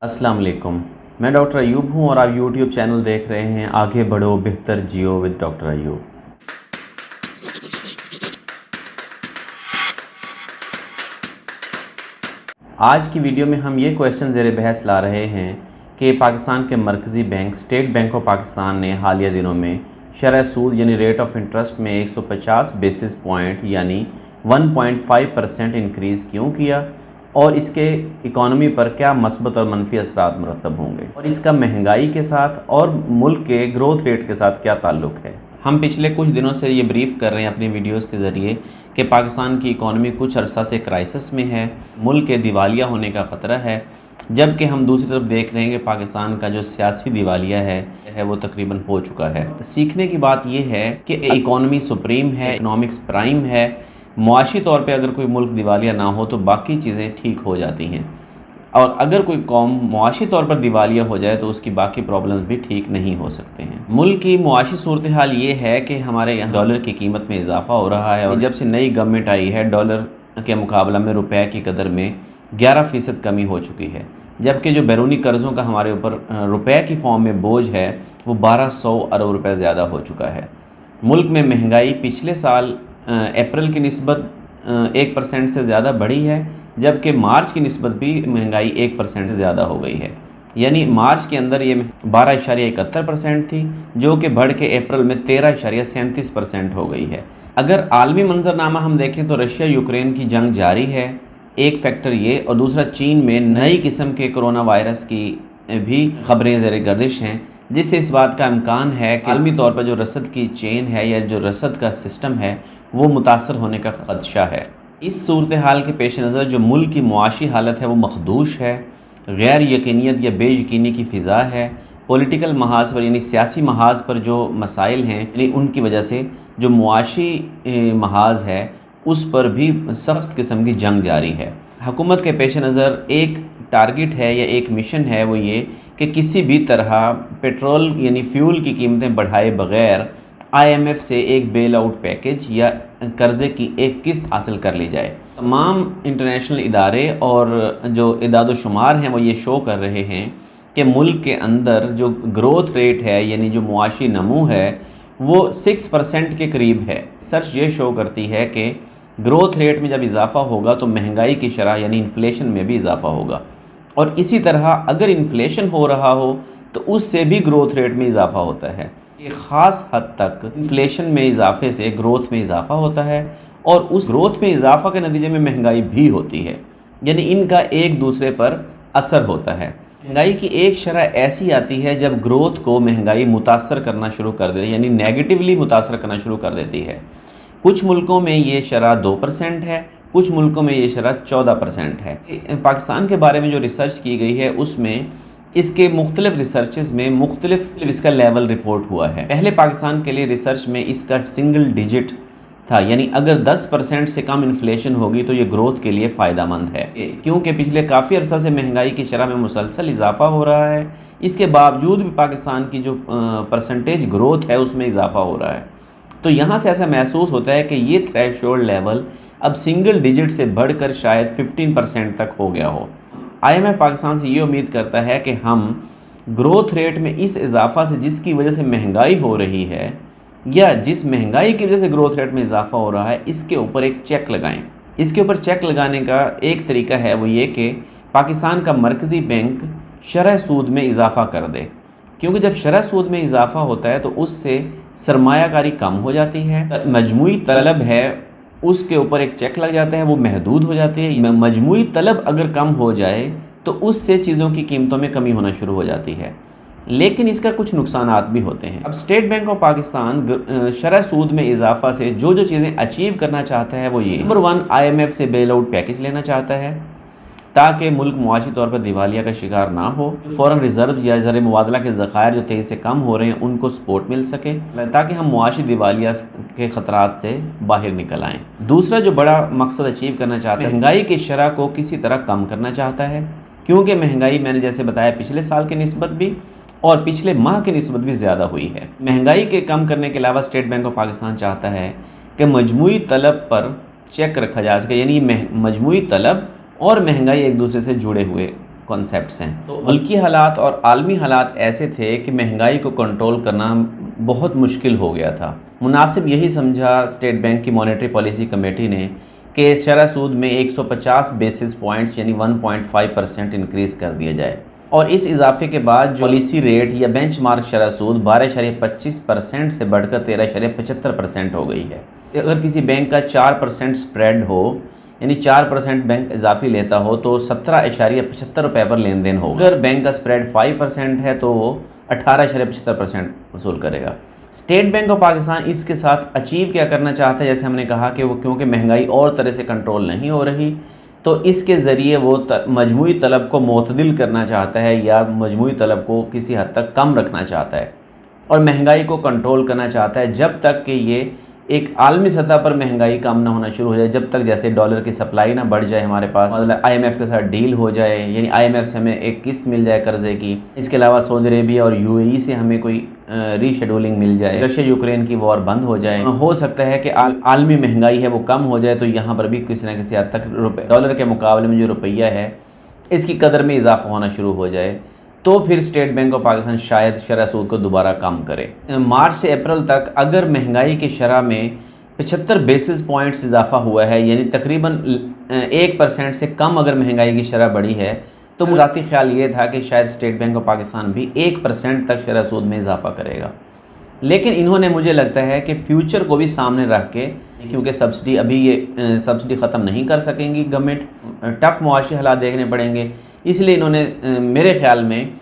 अस्सलाम वालेकुम। मैं डॉक्टर अयूब हूँ और आप यूट्यूब चैनल देख रहे हैं आगे बढ़ो बेहतर जियो विद डॉक्टर अयूब। आज की वीडियो में हम ये क्वेश्चन ज़ेर बहस ला रहे हैं कि पाकिस्तान के मरकज़ी bank state bank of Pakistan ने हालिया दिनों में शरह सूद यानी रेट ऑफ इंटरेस्ट में 150 बेसिस पॉइंट यानी 1.5% इंक्रीज़ क्यों किया और इसके इकॉनमी पर क्या मस्बत और मनफी असरात मुरतब होंगे और इसका महंगाई के साथ और मुल्क के ग्रोथ रेट के साथ क्या ताल्लुक़ है। हम पिछले कुछ दिनों से ये ब्रीफ़ कर रहे हैं अपनी वीडियोस के ज़रिए कि पाकिस्तान की इकॉनमी कुछ अरसा से क्राइसिस में है, मुल्क के दिवालिया होने का ख़तरा है, जबकि हम दूसरी तरफ देख रहे हैं कि पाकिस्तान का जो सियासी दिवालिया है वो तकरीबन हो चुका है। सीखने की बात यह है कि इकॉनमी सुप्रीम है, इकनॉमिक्स प्राइम है। मुआशी तौर पे अगर कोई मुल्क दिवालिया ना हो तो बाकी चीज़ें ठीक हो जाती हैं, और अगर कोई कौम मुआशी तौर पर दिवालिया हो जाए तो उसकी बाकी प्रॉब्लम्स भी ठीक नहीं हो सकते हैं। मुल्क की मुआशी सूरत हाल ये है कि हमारे यहाँ डॉलर की कीमत में इजाफा हो रहा है और जब से नई गवर्नमेंट आई है डॉलर के मुकाबला में रुपए की कदर में 11% कमी हो चुकी है, जबकि जो बैरूनी कर्ज़ों का हमारे ऊपर रुपए की फॉर्म में बोझ है वो 1200 अरब रुपये ज़्यादा हो चुका है। मुल्क में महंगाई पिछले साल अप्रैल की निस्बत 1% से ज़्यादा बढ़ी है, जबकि मार्च की निस्बत भी महंगाई 1% से ज़्यादा हो गई है। यानी मार्च के अंदर ये 12.71% थी जो कि बढ़ के अप्रैल में 13.37% हो गई है। अगर आलमी मंजरनामा हम देखें तो रशिया यूक्रेन की जंग जारी है, एक फैक्टर ये, और दूसरा चीन में नई किस्म के कोरोना वायरस की भी खबरें ज़ेर गर्दिश हैं, जिससे इस बात का इम्कान है कि आलमी तौर पर जो रसद की चेन है या जो रसद का सिस्टम है वो मुतासर होने का ख़दशा है। इस सूरत हाल के पेश नज़र जो मुल्क की मुआशी हालत है वो मखदूश है, गैर यकीनियत या बेयकीनी की फ़िज़ा है, पॉलिटिकल महाज पर यानी सियासी महाज पर जो मसाइल हैं यानी उनकी वजह से जो मुआशी महाज है उस पर भी सख्त किस्म की जंग जारी है। हुकूमत के पेश नज़र एक टारगेट है या एक मिशन है वो ये कि किसी भी तरह पेट्रोल यानी फ्यूल की कीमतें बढ़ाए बग़ैर IMF से एक बेल आउट पैकेज या कर्ज़े की एक किस्त हासिल कर ली जाए। तमाम इंटरनेशनल इदारे और जो इदाद शुमार हैं वो ये शो कर रहे हैं कि मुल्क के अंदर जो ग्रोथ रेट है यानी जो मुआशी नमू है वो 6% के करीब है। सर्च ये शो करती है कि ग्रोथ रेट में जब इजाफ़ा होगा तो महंगाई की शरह यानी इन्फ्लेशन में भी इजाफ़ा होगा, और इसी तरह अगर इन्फ्लेशन हो रहा हो तो उससे भी ग्रोथ रेट में इजाफ़ा होता है। एक ख़ास हद तक इन्फ्लेशन में इजाफे से ग्रोथ में इजाफ़ा होता है और उस ग्रोथ में इजाफ़ा के नतीजे में महंगाई भी होती है, यानी इनका एक दूसरे पर असर होता है। महंगाई की एक शरह ऐसी आती है जब ग्रोथ को महंगाई मुतासर करना शुरू कर देती है, यानी नेगेटिवली मुतासर करना शुरू कर देती है। कुछ मुल्कों में ये शरह 2% है, कुछ मुल्कों में ये शरह 14% है। पाकिस्तान के बारे में जो रिसर्च की गई है उसमें इसके मुख्तलिफ रिसर्चेस में मुख्तलिफ इसका लेवल रिपोर्ट हुआ है। पहले पाकिस्तान के लिए रिसर्च में इसका सिंगल डिजिट था, यानी अगर 10% से कम इन्फ्लेशन होगी तो ये ग्रोथ के लिए फ़ायदा मंद है, क्योंकि पिछले काफ़ी अरसा से महंगाई की शरह में मुसलसल इजाफा हो रहा है। इसके बावजूद भी पाकिस्तान की जो परसेंटेज ग्रोथ है उसमें इजाफा हो रहा है। तो यहाँ से ऐसा महसूस होता है कि ये थ्रेशोल्ड लेवल अब सिंगल डिजिट से बढ़कर शायद 15% तक हो गया हो। IMF पाकिस्तान से ये उम्मीद करता है कि हम ग्रोथ रेट में इस इजाफा से जिसकी वजह से महंगाई हो रही है या जिस महंगाई की वजह से ग्रोथ रेट में इजाफा हो रहा है इसके ऊपर एक चेक लगाएं। इसके ऊपर चेक लगाने का एक तरीका है वो ये कि पाकिस्तान का मरकज़ी बैंक शरह सूद में इजाफा कर दे, क्योंकि जब शरह सूद में इजाफा होता है तो उससे सरमायाकारी कम हो जाती है, मजमूई तलब है उसके ऊपर एक चेक लग जाता है, वो महदूद हो जाती है। मजमूई तलब अगर कम हो जाए तो उससे चीज़ों की कीमतों में कमी होना शुरू हो जाती है, लेकिन इसका कुछ नुकसानात भी होते हैं। अब स्टेट बैंक ऑफ पाकिस्तान शरह सूद में इजाफा से जो जो चीज़ें अचीव करना चाहता है वो ये, नंबर 1 IMF से बेल आउट पैकेज लेना चाहता है ताकि मुल्क मुआशी तौर पर दिवालिया का शिकार ना हो। फ़ौरन रिज़र्व या ज़र मुबादला के ज़खायर जो तेज़ी से कम हो रहे हैं उनको सपोर्ट मिल सके ताकि हम मुआशी दिवालिया के ख़तरात से बाहर निकल आएँ। दूसरा जो बड़ा मकसद अचीव करना चाहता है, महंगाई की शरह को किसी तरह कम करना चाहता है, क्योंकि महंगाई मैंने जैसे बताया पिछले साल की निस्बत भी और पिछले माह की निस्बत भी ज़्यादा हुई है। महंगाई के कम करने के अलावा स्टेट बैंक ऑफ पाकिस्तान चाहता है कि मजमूई तलब पर चेक रखा जा सके, यानी मजमूई तलब और महंगाई एक दूसरे से जुड़े हुए कॉन्सेप्ट्स हैं। तो मुल्की हालात और आलमी हालात ऐसे थे कि महंगाई को कंट्रोल करना बहुत मुश्किल हो गया था। मुनासिब यही समझा स्टेट बैंक की मॉनेटरी पॉलिसी कमेटी ने कि शरह सूद में 150 बेसिस पॉइंट्स यानी 1.5% इंक्रीज़ कर दिया जाए, और इस इजाफे के बाद जो पॉलिसी रेट या बेंचमार्क शरह सूद 12.25% से बढ़कर 13.75% हो गई है। अगर किसी बैंक का 4% स्प्रेड हो, यानी 4% बैंक इजाफी लेता हो, तो 17.75 रुपये पर लेन देन होगा। अगर बैंक का स्प्रेड 5% है तो वो 18.75% वसूल करेगा। स्टेट बैंक ऑफ पाकिस्तान इसके साथ अचीव क्या करना चाहता है, जैसे हमने कहा कि वो क्योंकि महंगाई और तरह से कंट्रोल नहीं हो रही, तो इसके ज़रिए वो मजमूई तलब को मुतदिल करना चाहता है या मजमूई तलब को किसी हद तक कम रखना चाहता है और महंगाई को कंट्रोल करना चाहता है, जब तक कि ये एक आलमी सतह पर महंगाई कम ना होना शुरू हो जाए, जब तक जैसे डॉलर की सप्लाई ना बढ़ जाए हमारे पास, मतलब IMF के साथ डील हो जाए, यानी IMF से हमें एक किस्त मिल जाए कर्ज़े की। इसके अलावा सऊदी अरेबिया और UAE से हमें कोई रीशेड्यूलिंग मिल जाए, रशिया यूक्रेन की वॉर बंद हो जाए, हो सकता है कि आलमी महंगाई है वो कम हो जाए, तो यहाँ पर भी किसी न किसी हद तक डॉलर के मुकाबले में जो रुपया है इसकी कदर में इजाफा होना शुरू हो जाए, तो फिर स्टेट बैंक ऑफ पाकिस्तान शायद शरह सूद को दोबारा कम करे। मार्च से अप्रैल तक अगर महंगाई की शरह में 75 बेसिस पॉइंट्स इजाफा हुआ है, यानी तकरीबन 1% से कम अगर महंगाई की शरह बढ़ी है, तो मुझे ज़ाती ख्याल ये था कि शायद स्टेट बैंक ऑफ पाकिस्तान भी 1% तक शरह सूद में इजाफा करेगा। लेकिन इन्होंने, मुझे लगता है कि फ्यूचर को भी सामने रख के, क्योंकि सब्सिडी अभी ये सब्सिडी ख़त्म नहीं कर सकेंगी गवर्नमेंट, टफ़ मुआशी हालात देखने पड़ेंगे, इसलिए इन्होंने मेरे ख्याल में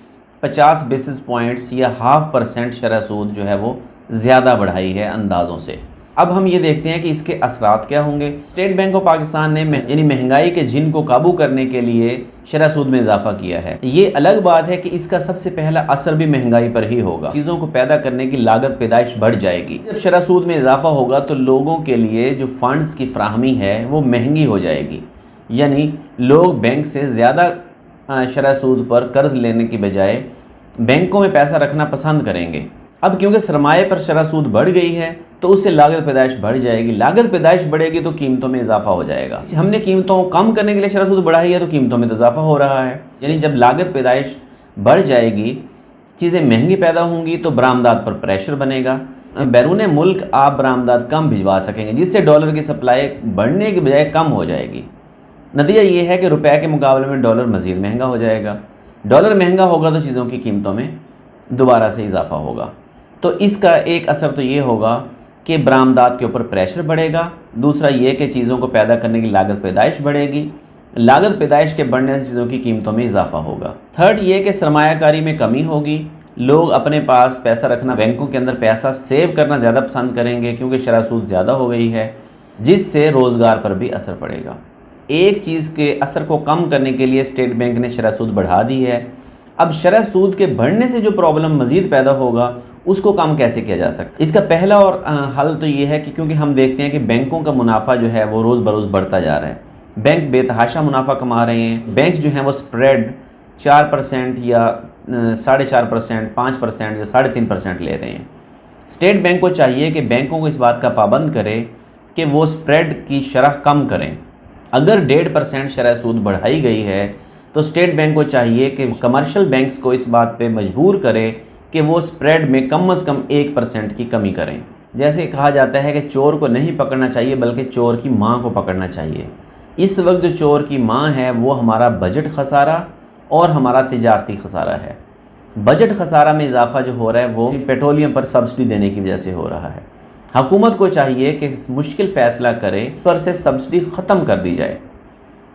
50 बेसिस पॉइंट्स या 0.5% शरह सूद जो है वो ज़्यादा बढ़ाई है अंदाज़ों से। अब हम ये देखते हैं कि इसके असरात क्या होंगे। स्टेट बैंक ऑफ पाकिस्तान ने यानी महंगाई के जिन को काबू करने के लिए शरह सूद में इजाफा किया है। ये अलग बात है कि इसका सबसे पहला असर भी महंगाई पर ही होगा। चीज़ों को पैदा करने की लागत पैदाइश बढ़ जाएगी। जब शरह सूद में इजाफा होगा तो लोगों के लिए जो फंड्स की फ्राहमी है वो महंगी हो जाएगी, यानी लोग बैंक से ज़्यादा शरह सूद पर कर्ज लेने की बजाय बैंकों में पैसा रखना पसंद करेंगे। अब क्योंकि सरमाए पर शरह सूद बढ़ गई है तो उससे लागत पैदाइश बढ़ जाएगी। लागत पैदाइश बढ़ेगी तो कीमतों में इजाफा हो जाएगा। हमने कीमतों को कम करने के लिए शरह सूद बढ़ाई है तो कीमतों में तो इजाफा हो रहा है। यानी जब लागत पैदाइश बढ़ जाएगी, चीज़ें महंगी पैदा होंगी, तो बरामदात पर प्रेशर बनेगा। बैरून मुल्क आप बरामदात कम भिजवा सकेंगे, जिससे डॉलर की सप्लाई बढ़ने की बजाय कम हो जाएगी। नतीजा ये है कि रुपये के मुकाबले में डॉलर मज़ीद महंगा हो जाएगा। डॉलर महंगा होगा तो चीज़ों की कीमतों में दोबारा से इजाफा होगा। तो इसका एक असर तो ये होगा कि बरामदात के ऊपर प्रेशर बढ़ेगा। दूसरा ये कि चीज़ों को पैदा करने की लागत पैदाइश बढ़ेगी। लागत पैदाइश के बढ़ने से चीज़ों की कीमतों में इजाफा होगा। थर्ड ये कि सरमायाकारी में कमी होगी। लोग अपने पास पैसा रखना, बैंकों के अंदर पैसा सेव करना ज़्यादा पसंद करेंगे, क्योंकि शरह सूद ज़्यादा हो गई है, जिससे रोज़गार पर भी असर पड़ेगा। एक चीज़ के असर को कम करने के लिए स्टेट बैंक ने शरह सूद बढ़ा दी है। अब शरह सूद के बढ़ने से जो प्रॉब्लम मज़ीद पैदा होगा उसको कम कैसे किया जा सकता है। इसका पहला और हल तो ये है कि क्योंकि हम देखते हैं कि बैंकों का मुनाफा जो है वो रोज़ बरोज़ बढ़ता जा रहा है। बैंक बेतहाशा मुनाफा कमा रहे हैं। बैंक जो हैं वो स्प्रेड 4% या 4.5%, 5% या 3.5% ले रहे हैं। स्टेट बैंक को चाहिए कि बैंकों को इस बात का पाबंद करे कि वो स्प्रेड की शरह कम करें। अगर 1.5% शरह सूद बढ़ाई गई है तो स्टेट बैंक को चाहिए कि कमर्शियल बैंक्स को इस बात पे मजबूर करे कि वो स्प्रेड में कम से कम 1% की कमी करें। जैसे कहा जाता है कि चोर को नहीं पकड़ना चाहिए बल्कि चोर की माँ को पकड़ना चाहिए। इस वक्त जो चोर की माँ है वो हमारा बजट खसारा और हमारा तिजारती खसारा है। बजट खसारा में इजाफा जो हो रहा है वो पेट्रोलियम पर सब्सिडी देने की वजह से हो रहा है। हुकूमत को चाहिए कि मुश्किल फ़ैसला करे, इस पर से सब्सिडी ख़त्म कर दी जाए।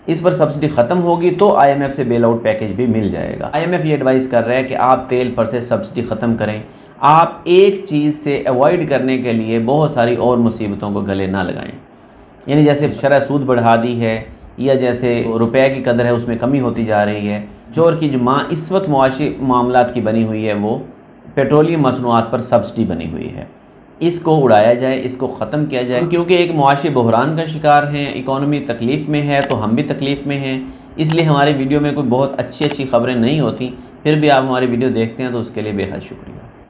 इस पर सब्सिडी ख़त्म होगी तो IMF से बेल आउट पैकेज भी मिल जाएगा। IMF ये एडवाइस कर रहा है कि आप तेल पर से सब्सिडी ख़त्म करें। आप एक चीज़ से अवॉइड करने के लिए बहुत सारी और मुसीबतों को गले ना लगाएं। यानी जैसे शरह सूद बढ़ा दी है या जैसे रुपए की कदर है उसमें कमी होती जा रही है। चोर की जो माँ इस वक्त मुआशी मामलात की बनी हुई है वो पेट्रोलियम मसनूआत पर सब्सिडी बनी हुई है। इसको उड़ाया जाए, इसको ख़त्म किया जाए, क्योंकि एक मुआशी बहरान का शिकार हैं, इकॉनमी तकलीफ़ में है तो हम भी तकलीफ़ में हैं। इसलिए हमारी वीडियो में कोई बहुत अच्छी खबरें नहीं होती, फिर भी आप हमारी वीडियो देखते हैं तो उसके लिए बेहद शुक्रिया।